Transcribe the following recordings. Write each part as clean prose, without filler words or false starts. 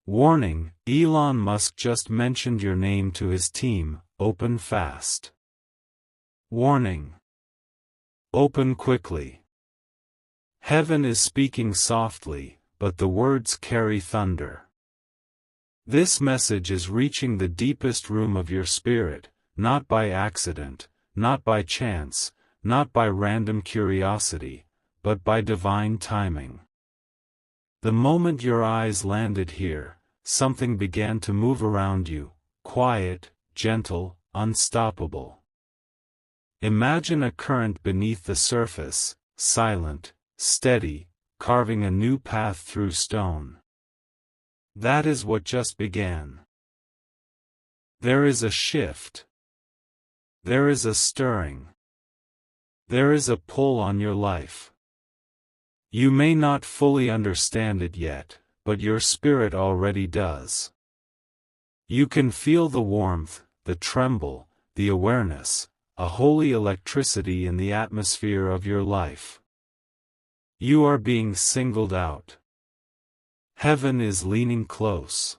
Warning: Elon Musk just mentioned your name to his team. Open fast. Warning. Open quickly. Heaven is speaking softly, but the words carry thunder. This message is reaching the deepest room of your spirit, not by accident, not by chance, not by random curiosity, but by divine timing. The moment your eyes landed here, something began to move around you, quiet, gentle, unstoppable. Imagine a current beneath the surface, silent, steady, carving a new path through stone. That is what just began. There is a shift. There is a stirring. There is a pull on your life. You may not fully understand it yet, but your spirit already does. You can feel the warmth, the tremble, the awareness, a holy electricity in the atmosphere of your life. You are being singled out. Heaven is leaning close.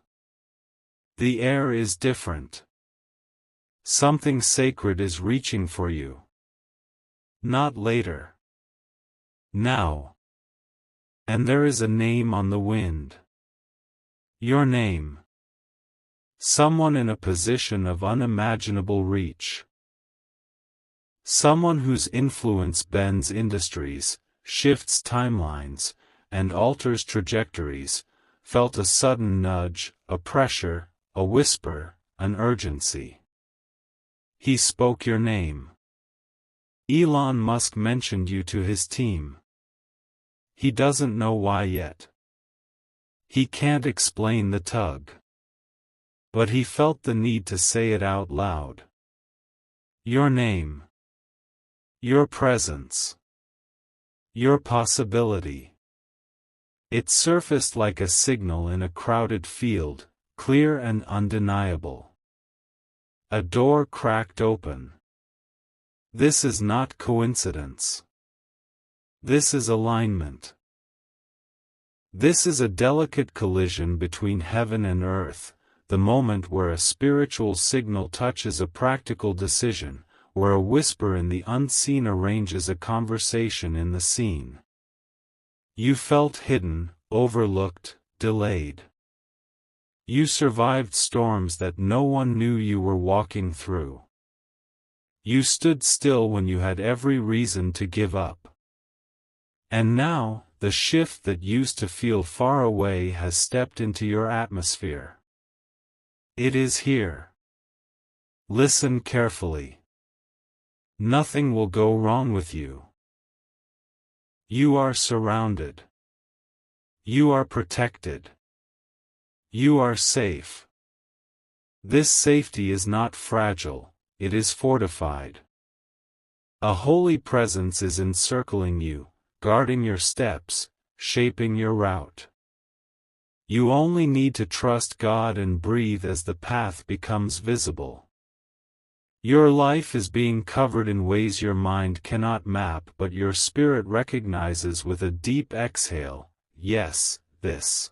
The air is different. Something sacred is reaching for you. Not later. Now. And there is a name on the wind. Your name. Someone in a position of unimaginable reach. Someone whose influence bends industries, shifts timelines, and alters trajectories, felt a sudden nudge, a pressure, a whisper, an urgency. He spoke your name. Elon Musk mentioned you to his team. He doesn't know why yet. He can't explain the tug. But he felt the need to say it out loud. Your name. Your presence. Your possibility. It surfaced like a signal in a crowded field, clear and undeniable. A door cracked open. This is not coincidence. This is alignment. This is a delicate collision between heaven and earth, the moment where a spiritual signal touches a practical decision, where a whisper in the unseen arranges a conversation in the seen. You felt hidden, overlooked, delayed. You survived storms that no one knew you were walking through. You stood still when you had every reason to give up. And now, the shift that used to feel far away has stepped into your atmosphere. It is here. Listen carefully. Nothing will go wrong with you. You are surrounded. You are protected. You are safe. This safety is not fragile, it is fortified. A holy presence is encircling you, guarding your steps, shaping your route. You only need to trust God and breathe as the path becomes visible. Your life is being covered in ways your mind cannot map, but your spirit recognizes with a deep exhale, yes, this.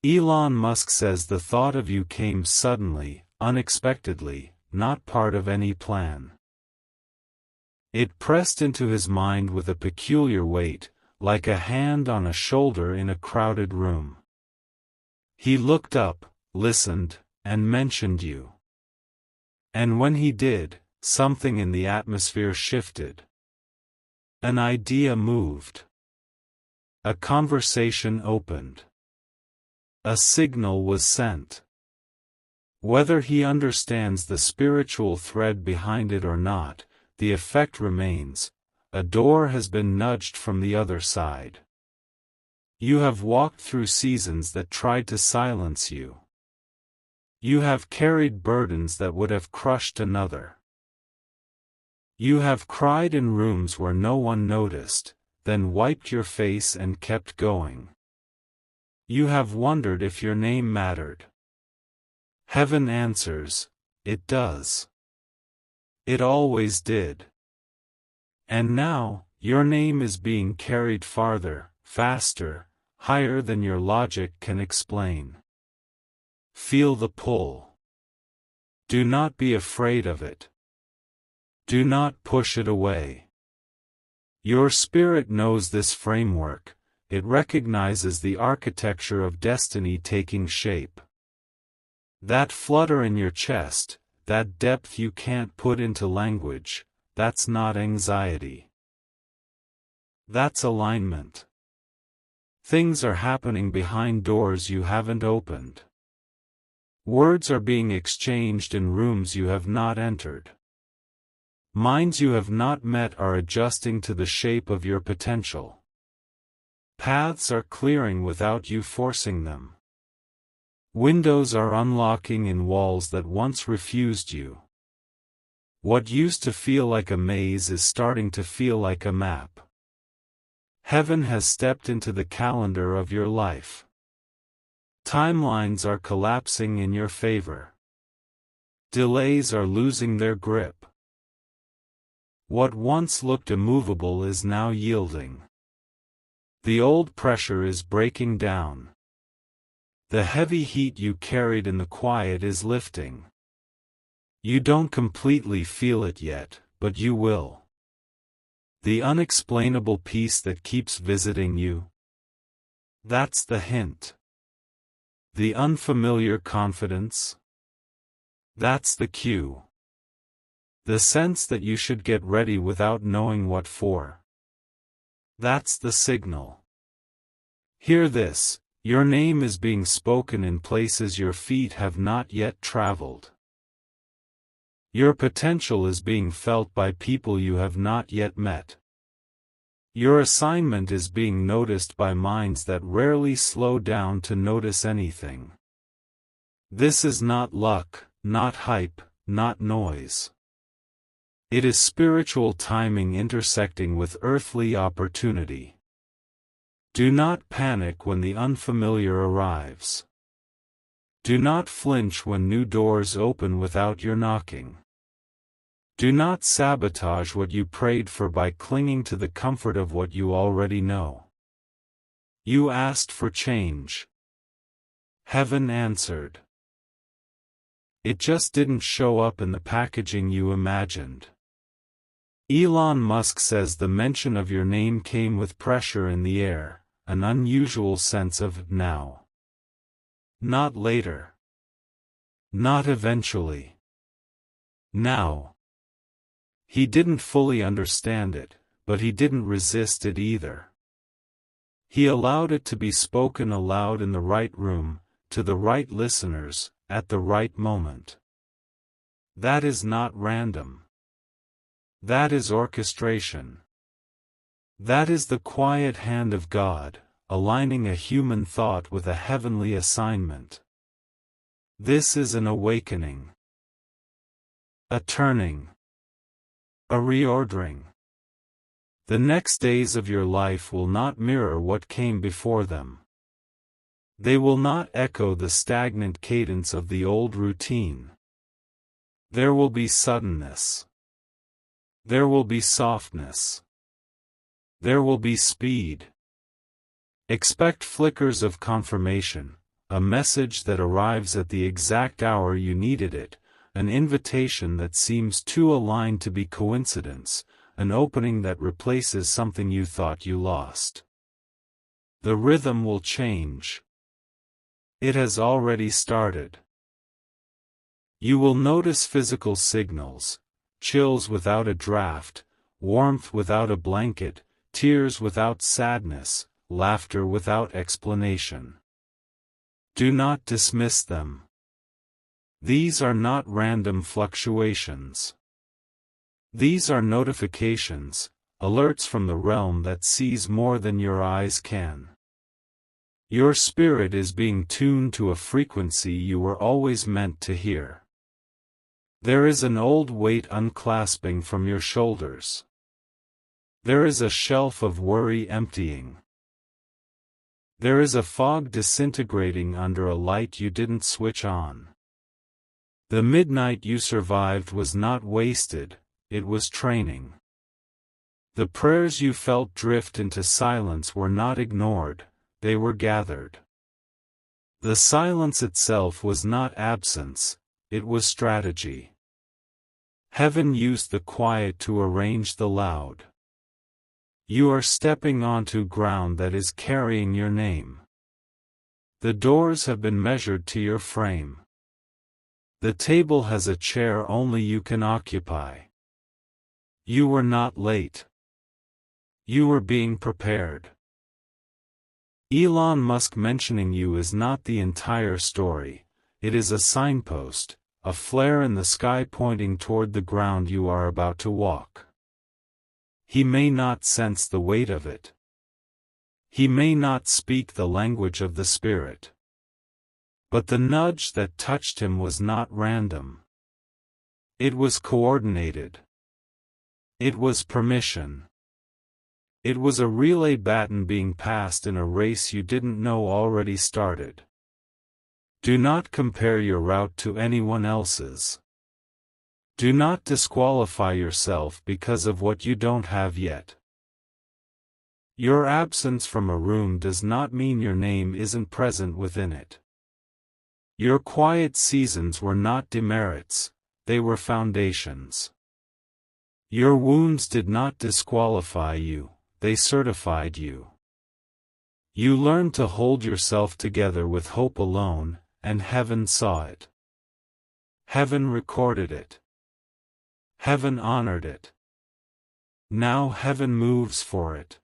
Elon Musk says the thought of you came suddenly, unexpectedly, not part of any plan. It pressed into his mind with a peculiar weight, like a hand on a shoulder in a crowded room. He looked up, listened, and mentioned you. And when he did, something in the atmosphere shifted. An idea moved. A conversation opened. A signal was sent. Whether he understands the spiritual thread behind it or not, the effect remains. A door has been nudged from the other side. You have walked through seasons that tried to silence you. You have carried burdens that would have crushed another. You have cried in rooms where no one noticed, then wiped your face and kept going. You have wondered if your name mattered. Heaven answers, it does. It always did. And now, your name is being carried farther, faster, higher than your logic can explain. Feel the pull. Do not be afraid of it. Do not push it away. Your spirit knows this framework. It recognizes the architecture of destiny taking shape. That flutter in your chest, that depth you can't put into language, that's not anxiety. That's alignment. Things are happening behind doors you haven't opened. Words are being exchanged in rooms you have not entered. Minds you have not met are adjusting to the shape of your potential. Paths are clearing without you forcing them. Windows are unlocking in walls that once refused you. What used to feel like a maze is starting to feel like a map. Heaven has stepped into the calendar of your life. Timelines are collapsing in your favor. Delays are losing their grip. What once looked immovable is now yielding. The old pressure is breaking down. The heavy heat you carried in the quiet is lifting. You don't completely feel it yet, but you will. The unexplainable peace that keeps visiting you. That's the hint. The unfamiliar confidence. That's the cue. The sense that you should get ready without knowing what for. That's the signal. Hear this, your name is being spoken in places your feet have not yet traveled. Your potential is being felt by people you have not yet met. Your assignment is being noticed by minds that rarely slow down to notice anything. This is not luck, not hype, not noise. It is spiritual timing intersecting with earthly opportunity. Do not panic when the unfamiliar arrives. Do not flinch when new doors open without your knocking. Do not sabotage what you prayed for by clinging to the comfort of what you already know. You asked for change. Heaven answered. It just didn't show up in the packaging you imagined. Elon Musk says the mention of your name came with pressure in the air, an unusual sense of now. Not later. Not eventually. Now. He didn't fully understand it, but he didn't resist it either. He allowed it to be spoken aloud in the right room, to the right listeners, at the right moment. That is not random. That is orchestration. That is the quiet hand of God, aligning a human thought with a heavenly assignment. This is an awakening. A turning. A reordering. The next days of your life will not mirror what came before them. They will not echo the stagnant cadence of the old routine. There will be suddenness. There will be softness. There will be speed. Expect flickers of confirmation, a message that arrives at the exact hour you needed it, an invitation that seems too aligned to be coincidence, an opening that replaces something you thought you lost. The rhythm will change. It has already started. You will notice physical signals, chills without a draft, warmth without a blanket, tears without sadness, laughter without explanation. Do not dismiss them. These are not random fluctuations. These are notifications, alerts from the realm that sees more than your eyes can. Your spirit is being tuned to a frequency you were always meant to hear. There is an old weight unclasping from your shoulders. There is a shelf of worry emptying. There is a fog disintegrating under a light you didn't switch on. The midnight you survived was not wasted, it was training. The prayers you felt drift into silence were not ignored, they were gathered. The silence itself was not absence, it was strategy. Heaven used the quiet to arrange the loud. You are stepping onto ground that is carrying your name. The doors have been measured to your frame. The table has a chair only you can occupy. You were not late. You were being prepared. Elon Musk mentioning you is not the entire story, it is a signpost, a flare in the sky pointing toward the ground you are about to walk. He may not sense the weight of it. He may not speak the language of the Spirit. But the nudge that touched him was not random. It was coordinated. It was permission. It was a relay baton being passed in a race you didn't know already started. Do not compare your route to anyone else's. Do not disqualify yourself because of what you don't have yet. Your absence from a room does not mean your name isn't present within it. Your quiet seasons were not demerits, they were foundations. Your wounds did not disqualify you, they certified you. You learned to hold yourself together with hope alone, and heaven saw it. Heaven recorded it. Heaven honored it. Now heaven moves for it.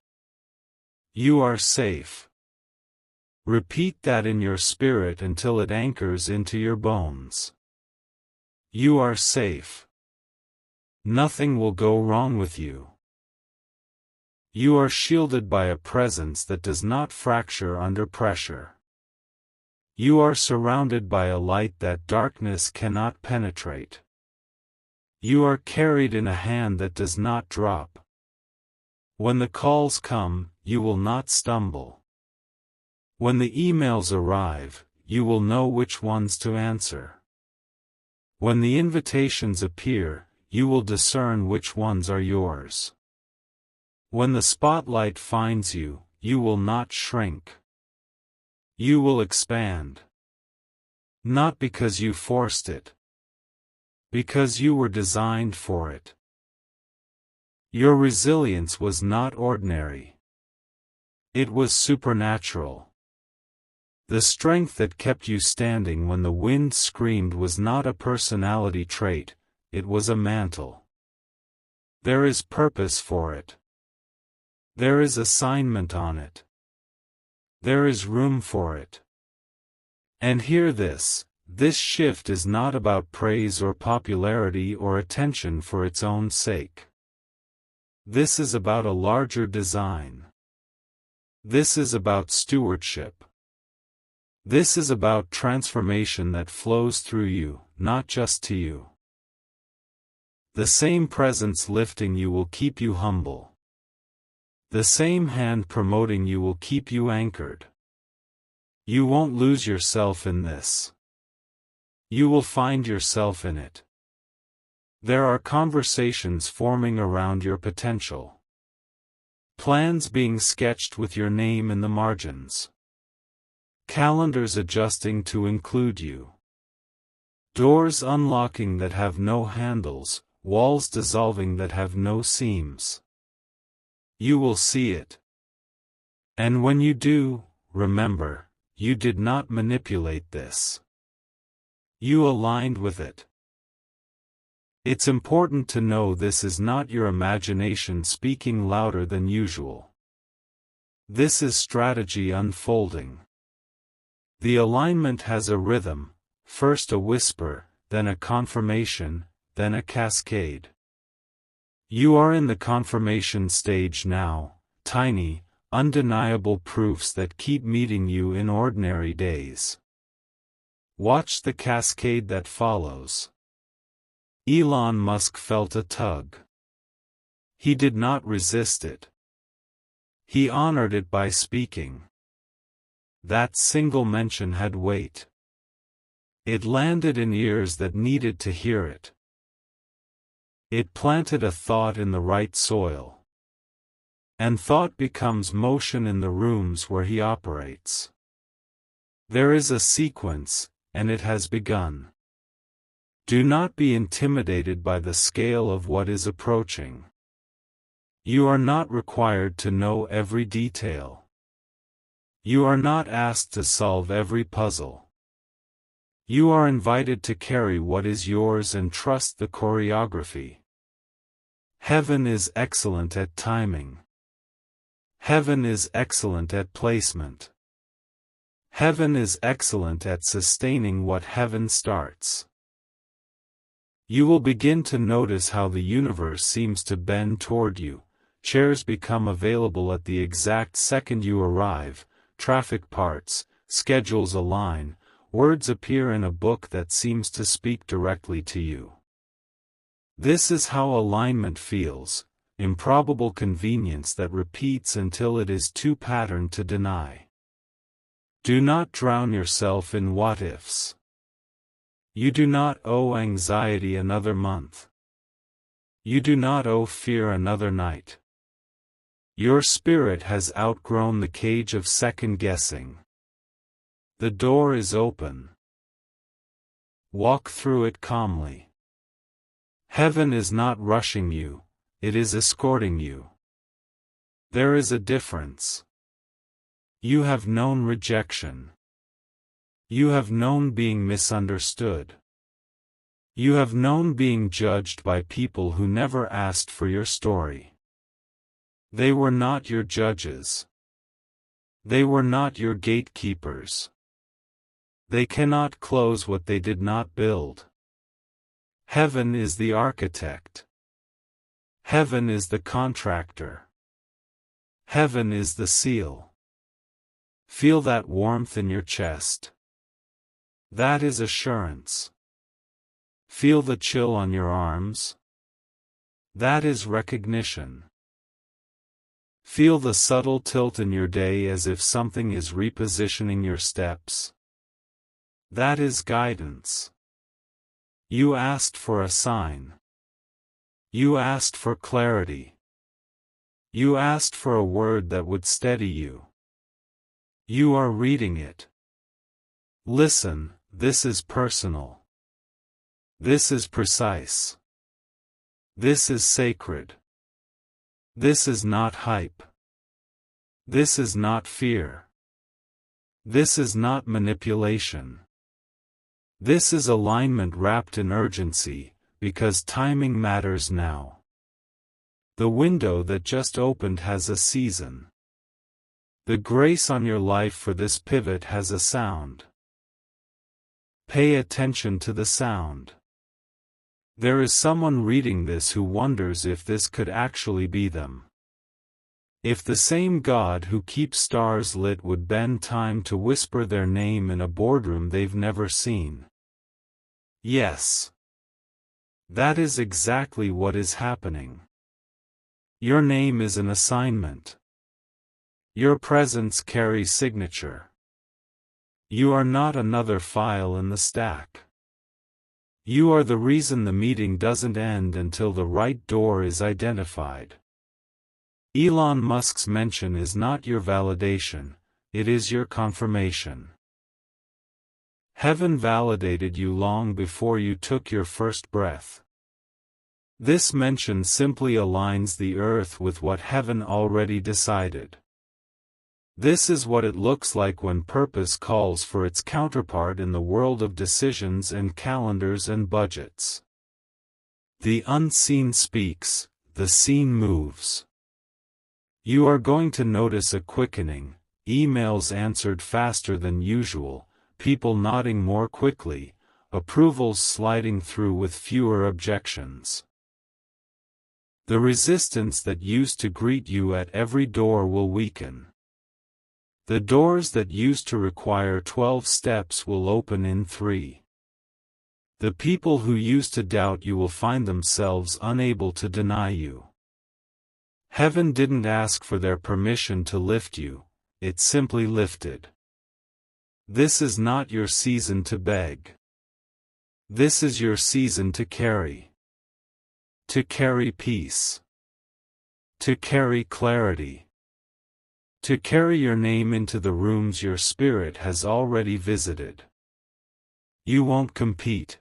You are safe. Repeat that in your spirit until it anchors into your bones. You are safe. Nothing will go wrong with you. You are shielded by a presence that does not fracture under pressure. You are surrounded by a light that darkness cannot penetrate. You are carried in a hand that does not drop. When the calls come, you will not stumble. When the emails arrive, you will know which ones to answer. When the invitations appear, you will discern which ones are yours. When the spotlight finds you, you will not shrink. You will expand. Not because you forced it. Because you were designed for it. Your resilience was not ordinary. It was supernatural. The strength that kept you standing when the wind screamed was not a personality trait, it was a mantle. There is purpose for it. There is assignment on it. There is room for it. And hear this shift is not about praise or popularity or attention for its own sake. This is about a larger design. This is about stewardship. This is about transformation that flows through you, not just to you. The same presence lifting you will keep you humble. The same hand promoting you will keep you anchored. You won't lose yourself in this. You will find yourself in it. There are conversations forming around your potential. Plans being sketched with your name in the margins. Calendars adjusting to include you. Doors unlocking that have no handles, walls dissolving that have no seams. You will see it. And when you do, remember, you did not manipulate this. You aligned with it. It's important to know this is not your imagination speaking louder than usual. This is strategy unfolding. The alignment has a rhythm, first a whisper, then a confirmation, then a cascade. You are in the confirmation stage now, tiny, undeniable proofs that keep meeting you in ordinary days. Watch the cascade that follows. Elon Musk felt a tug. He did not resist it. He honored it by speaking. That single mention had weight. It landed in ears that needed to hear it. It planted a thought in the right soil. And thought becomes motion in the rooms where he operates. There is a sequence, and it has begun. Do not be intimidated by the scale of what is approaching. You are not required to know every detail. You are not asked to solve every puzzle. You are invited to carry what is yours and trust the choreography. Heaven is excellent at timing. Heaven is excellent at placement. Heaven is excellent at sustaining what heaven starts. You will begin to notice how the universe seems to bend toward you. Chairs become available at the exact second you arrive, traffic parts, schedules align, words appear in a book that seems to speak directly to you. This is how alignment feels, improbable convenience that repeats until it is too patterned to deny. Do not drown yourself in what-ifs. You do not owe anxiety another month. You do not owe fear another night. Your spirit has outgrown the cage of second-guessing. The door is open. Walk through it calmly. Heaven is not rushing you, it is escorting you. There is a difference. You have known rejection. You have known being misunderstood. You have known being judged by people who never asked for your story. They were not your judges. They were not your gatekeepers. They cannot close what they did not build. Heaven is the architect. Heaven is the contractor. Heaven is the seal. Feel that warmth in your chest. That is assurance. Feel the chill on your arms. That is recognition. Feel the subtle tilt in your day as if something is repositioning your steps. That is guidance. You asked for a sign. You asked for clarity. You asked for a word that would steady you. You are reading it. Listen, this is personal. This is precise. This is sacred. This is not hype. This is not fear. This is not manipulation. This is alignment wrapped in urgency, because timing matters now. The window that just opened has a season. The grace on your life for this pivot has a sound. Pay attention to the sound. There is someone reading this who wonders if this could actually be them. If the same God who keeps stars lit would bend time to whisper their name in a boardroom they've never seen. Yes. That is exactly what is happening. Your name is an assignment. Your presence carries signature. You are not another file in the stack. You are the reason the meeting doesn't end until the right door is identified. Elon Musk's mention is not your validation, it is your confirmation. Heaven validated you long before you took your first breath. This mention simply aligns the earth with what heaven already decided. This is what it looks like when purpose calls for its counterpart in the world of decisions and calendars and budgets. The unseen speaks, the seen moves. You are going to notice a quickening, emails answered faster than usual, people nodding more quickly, approvals sliding through with fewer objections. The resistance that used to greet you at every door will weaken. The doors that used to require 12 steps will open in 3. The people who used to doubt you will find themselves unable to deny you. Heaven didn't ask for their permission to lift you, it simply lifted. This is not your season to beg. This is your season to carry. To carry peace. To carry clarity. To carry your name into the rooms your spirit has already visited. You won't compete.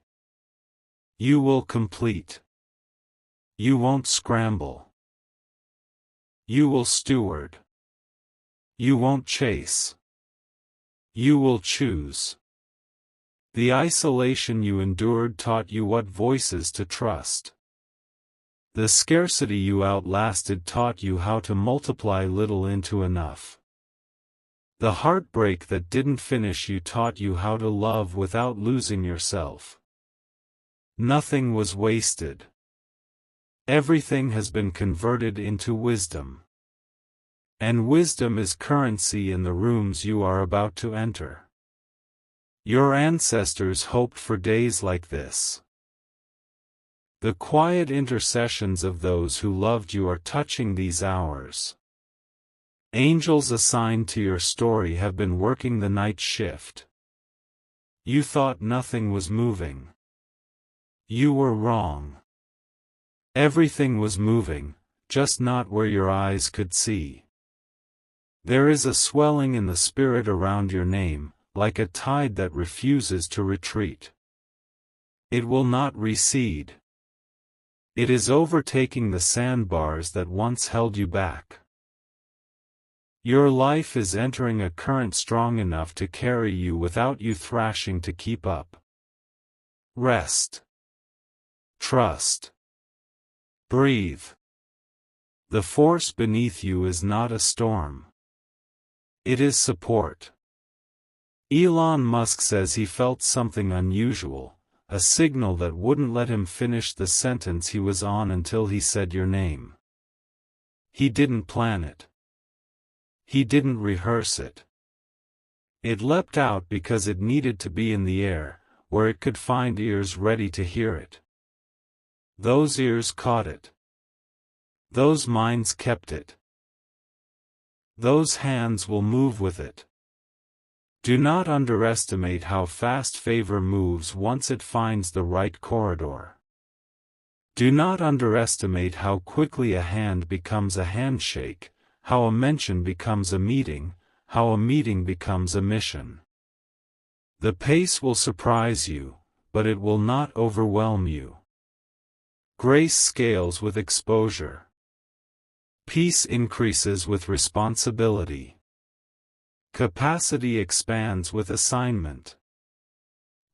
You will complete. You won't scramble. You will steward. You won't chase. You will choose. The isolation you endured taught you what voices to trust. The scarcity you outlasted taught you how to multiply little into enough. The heartbreak that didn't finish you taught you how to love without losing yourself. Nothing was wasted. Everything has been converted into wisdom. And wisdom is currency in the rooms you are about to enter. Your ancestors hoped for days like this. The quiet intercessions of those who loved you are touching these hours. Angels assigned to your story have been working the night shift. You thought nothing was moving. You were wrong. Everything was moving, just not where your eyes could see. There is a swelling in the spirit around your name, like a tide that refuses to retreat. It will not recede. It is overtaking the sandbars that once held you back. Your life is entering a current strong enough to carry you without you thrashing to keep up. Rest. Trust. Breathe. The force beneath you is not a storm. It is support. Elon Musk says he felt something unusual, a signal that wouldn't let him finish the sentence he was on until he said your name. He didn't plan it. He didn't rehearse it. It leapt out because it needed to be in the air, where it could find ears ready to hear it. Those ears caught it. Those minds kept it. Those hands will move with it. Do not underestimate how fast favor moves once it finds the right corridor. Do not underestimate how quickly a hand becomes a handshake, how a mention becomes a meeting, how a meeting becomes a mission. The pace will surprise you, but it will not overwhelm you. Grace scales with exposure. Peace increases with responsibility. Capacity expands with assignment.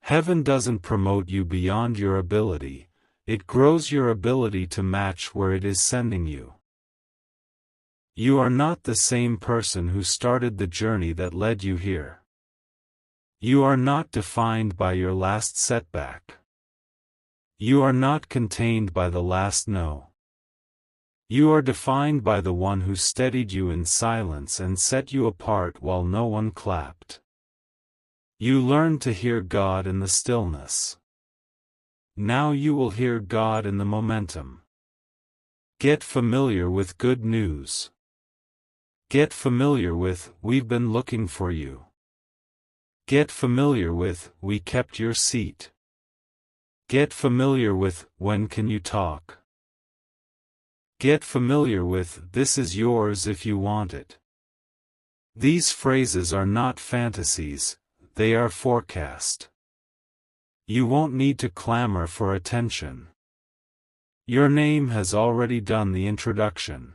Heaven doesn't promote you beyond your ability, it grows your ability to match where it is sending you. You are not the same person who started the journey that led you here. You are not defined by your last setback. You are not contained by the last no. You are defined by the one who steadied you in silence and set you apart while no one clapped. You learned to hear God in the stillness. Now you will hear God in the momentum. Get familiar with good news. Get familiar with, we've been looking for you. Get familiar with, we kept your seat. Get familiar with, when can you talk? Get familiar with, this is yours if you want it. These phrases are not fantasies, they are forecast. You won't need to clamor for attention. Your name has already done the introduction.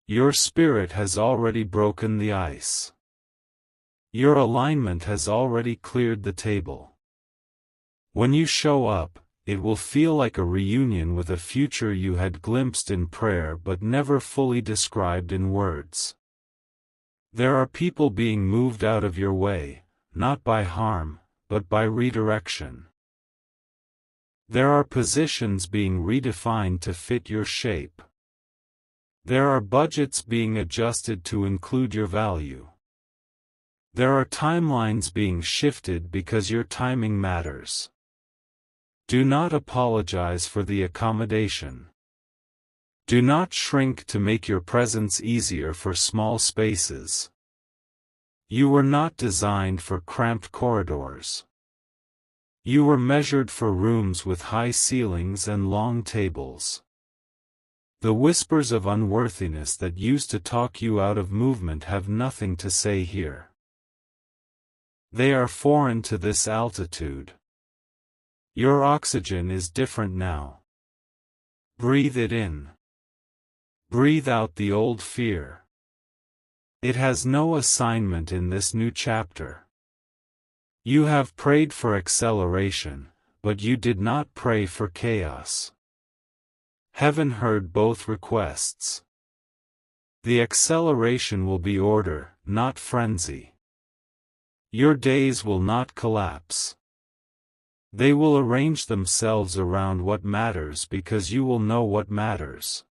Your spirit has already broken the ice. Your alignment has already cleared the table. When you show up, it will feel like a reunion with a future you had glimpsed in prayer but never fully described in words. There are people being moved out of your way, not by harm, but by redirection. There are positions being redefined to fit your shape. There are budgets being adjusted to include your value. There are timelines being shifted because your timing matters. Do not apologize for the accommodation. Do not shrink to make your presence easier for small spaces. You were not designed for cramped corridors. You were measured for rooms with high ceilings and long tables. The whispers of unworthiness that used to talk you out of movement have nothing to say here. They are foreign to this altitude. Your oxygen is different now. Breathe it in. Breathe out the old fear. It has no assignment in this new chapter. You have prayed for acceleration, but you did not pray for chaos. Heaven heard both requests. The acceleration will be order, not frenzy. Your days will not collapse. They will arrange themselves around what matters because you will know what matters.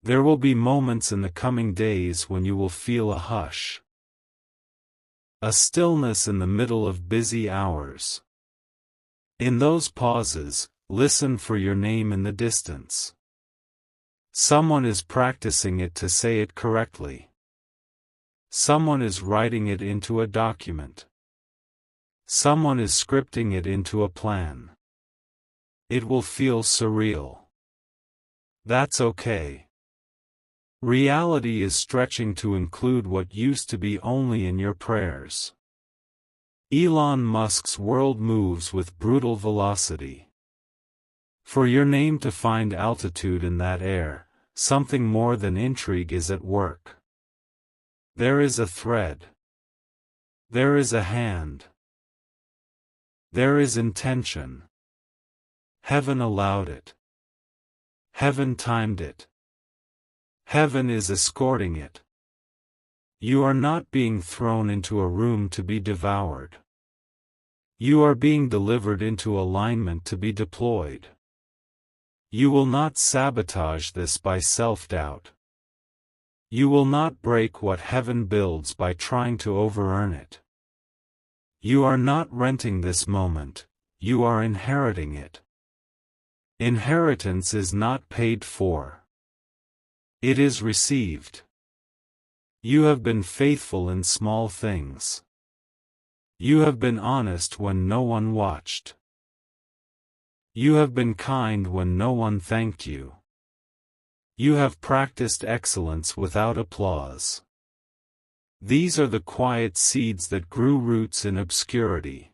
There will be moments in the coming days when you will feel a hush. A stillness in the middle of busy hours. In those pauses, listen for your name in the distance. Someone is practicing it to say it correctly. Someone is writing it into a document. Someone is scripting it into a plan. It will feel surreal. That's okay. Reality is stretching to include what used to be only in your prayers. Elon Musk's world moves with brutal velocity. For your name to find altitude in that air, something more than intrigue is at work. There is a thread. There is a hand. There is intention. Heaven allowed it. Heaven timed it. Heaven is escorting it. You are not being thrown into a room to be devoured. You are being delivered into alignment to be deployed. You will not sabotage this by self-doubt. You will not break what heaven builds by trying to over-earn it. You are not renting this moment, you are inheriting it. Inheritance is not paid for. It is received. You have been faithful in small things. You have been honest when no one watched. You have been kind when no one thanked you. You have practiced excellence without applause. These are the quiet seeds that grew roots in obscurity.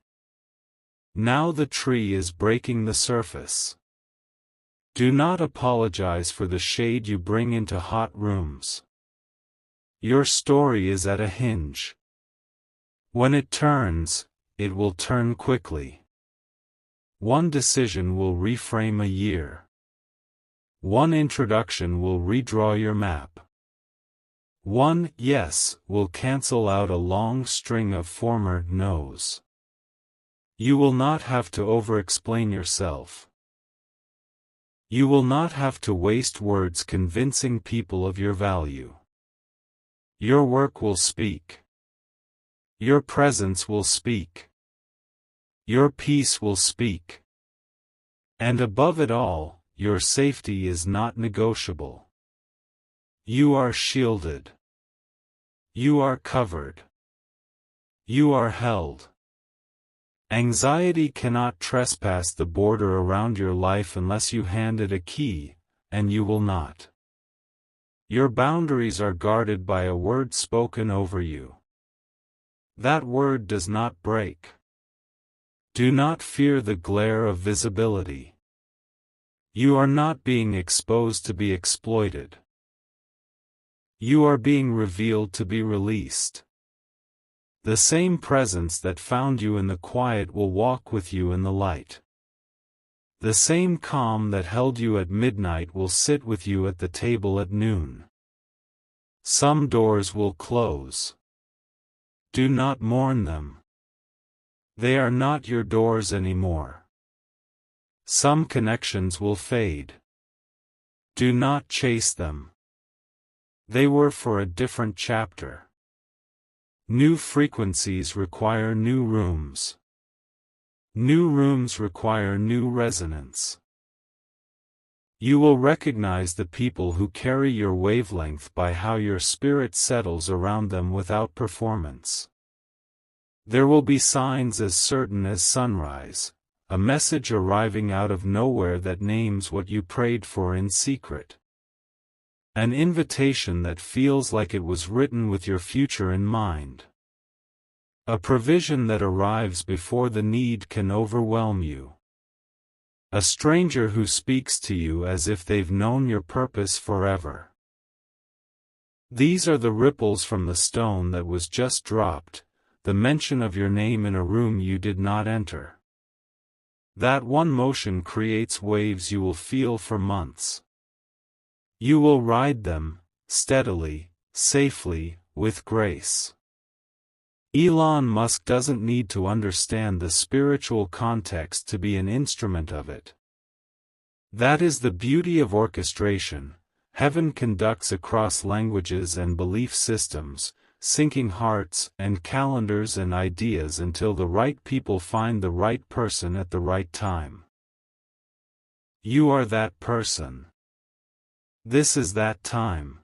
Now the tree is breaking the surface. Do not apologize for the shade you bring into hot rooms. Your story is at a hinge. When it turns, it will turn quickly. One decision will reframe a year. One introduction will redraw your map. One yes will cancel out a long string of former no's. You will not have to over-explain yourself. You will not have to waste words convincing people of your value. Your work will speak. Your presence will speak. Your peace will speak. And above it all, your safety is not negotiable. You are shielded. You are covered. You are held. Anxiety cannot trespass the border around your life unless you hand it a key, and you will not. Your boundaries are guarded by a word spoken over you. That word does not break. Do not fear the glare of visibility. You are not being exposed to be exploited. You are being revealed to be released. The same presence that found you in the quiet will walk with you in the light. The same calm that held you at midnight will sit with you at the table at noon. Some doors will close. Do not mourn them. They are not your doors anymore. Some connections will fade. Do not chase them. They were for a different chapter. New frequencies require new rooms. New rooms require new resonance. You will recognize the people who carry your wavelength by how your spirit settles around them without performance. There will be signs as certain as sunrise, a message arriving out of nowhere that names what you prayed for in secret. An invitation that feels like it was written with your future in mind. A provision that arrives before the need can overwhelm you. A stranger who speaks to you as if they've known your purpose forever. These are the ripples from the stone that was just dropped, the mention of your name in a room you did not enter. That one motion creates waves you will feel for months. You will ride them, steadily, safely, with grace. Elon Musk doesn't need to understand the spiritual context to be an instrument of it. That is the beauty of orchestration. Heaven conducts across languages and belief systems, syncing hearts and calendars and ideas until the right people find the right person at the right time. You are that person. This is that time.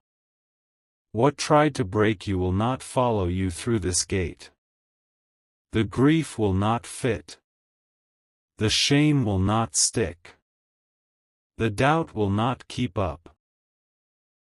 What tried to break you will not follow you through this gate. The grief will not fit. The shame will not stick. The doubt will not keep up.